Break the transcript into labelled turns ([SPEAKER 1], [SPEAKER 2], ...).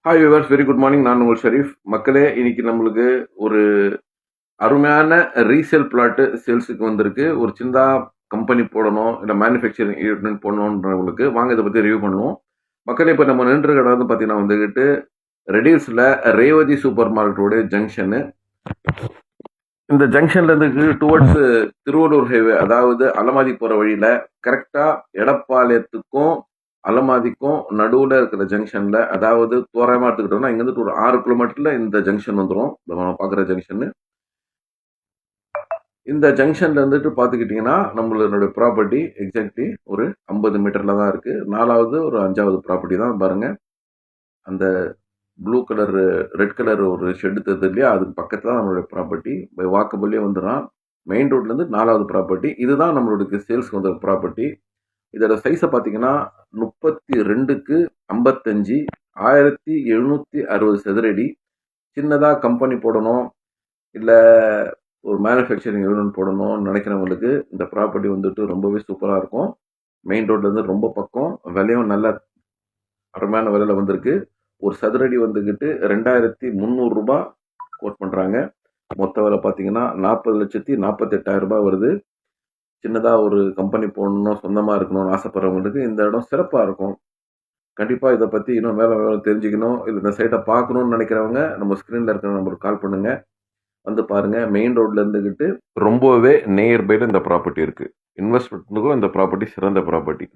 [SPEAKER 1] Hi viewers, very good morning. நான் உங்கள் ஷரீஃப். மக்களே, இன்னைக்கு நம்மளுக்கு ஒரு அருமையான ரீசேல் பிளாட்டு சேல்ஸுக்கு வந்திருக்கு. ஒரு சின்னதா கம்பெனி போடணும், இல்லை மேனுஃபேக்சரிங் யூனிட் போடணுன்றவங்களுக்கு வாங்க இதை பற்றி ரிவ்யூ பண்ணுவோம். மக்களே, இப்போ நம்ம நின்று கடை வந்து பார்த்தீங்கன்னா வந்துக்கிட்டு ரெடியூஸில் ரேவதி சூப்பர் மார்க்கெட்டோடைய ஜங்ஷனு. இந்த ஜங்ஷன்ல இருந்து டுவர்ட்ஸ் திருவள்ளூர் ஹைவே, அதாவது அலமாதி போகிற வழியில் கரெக்டாக எடப்பாளையத்துக்கும் அலமாதிக்கும் நடுவில் இருக்கிற ஜங்ஷனில், அதாவது தோராயமாக எடுத்துக்கிட்டோம்னா இங்கேருந்து ஒரு 6 கிலோமீட்டரில் இந்த ஜங்ஷன் வந்துடும். நம்ம பார்க்குற ஜங்ஷனு. இந்த ஜங்ஷன்ல இருந்துட்டு பார்த்துக்கிட்டிங்கன்னா நம்மளுடைய ப்ராப்பர்ட்டி எக்ஸாக்ட்லி ஒரு 50 மீட்டரில் தான் இருக்குது. 4வது ஒரு 5வது ப்ராப்பர்ட்டி தான் பாருங்கள். அந்த ப்ளூ கலர் ரெட் கலர் ஒரு ஷெட்டு தெரியுது இல்லையா, அதுக்கு பக்கத்தில் தான் நம்மளுடைய ப்ராப்பர்ட்டி. பை வாக்கபிள்லேயே வந்துடும். மெயின் ரோட்லேருந்து 4வது ப்ராப்பர்ட்டி. இதுதான் நம்மளுடைய சேல்ஸ்க்கு வந்த ப்ராப்பர்ட்டி. இதோட சைஸை பார்த்தீங்கன்னா 32க்கு 55, 1760 சதுரடி. சின்னதாக கம்பெனி போடணும், இல்லை ஒரு மேனுஃபேக்சரிங் யூனிட் போடணும்னு நினைக்கிறவங்களுக்கு இந்த ப்ராப்பர்ட்டி வந்துட்டு ரொம்பவே சூப்பராக இருக்கும். மெயின் ரோட்லேருந்து ரொம்ப பக்கம், விலையும் நல்ல அருமையான விலையில் வந்திருக்கு. ஒரு சதுரடி வந்துக்கிட்டு 2300 ரூபாய் கோட் பண்ணுறாங்க. மொத்த விலை பார்த்தீங்கன்னா 40,48,000 வருது. சின்னதாக ஒரு கம்பெனி போடணும், சொந்தமாக இருக்கணும்னு ஆசைப்படுறவங்களுக்கு இந்த இடம் சிறப்பாக இருக்கும். கண்டிப்பாக இதை பற்றி இன்னும் மேலே தெரிஞ்சுக்கணும், இல்லை இந்த சைட்டை பார்க்கணுன்னு நினைக்கிறவங்க நம்ம ஸ்க்ரீனில் இருக்கிற நம்பருக்கு கால் பண்ணுங்கள், வந்து பாருங்கள். மெயின் ரோட்டில் இருந்துக்கிட்டு ரொம்பவே நியர்பையில் இந்த ப்ராப்பர்ட்டி இருக்குது. இன்வெஸ்ட்மெண்ட்டுக்கும் இந்த ப்ராப்பர்ட்டி சிறந்த ப்ராப்பர்ட்டி.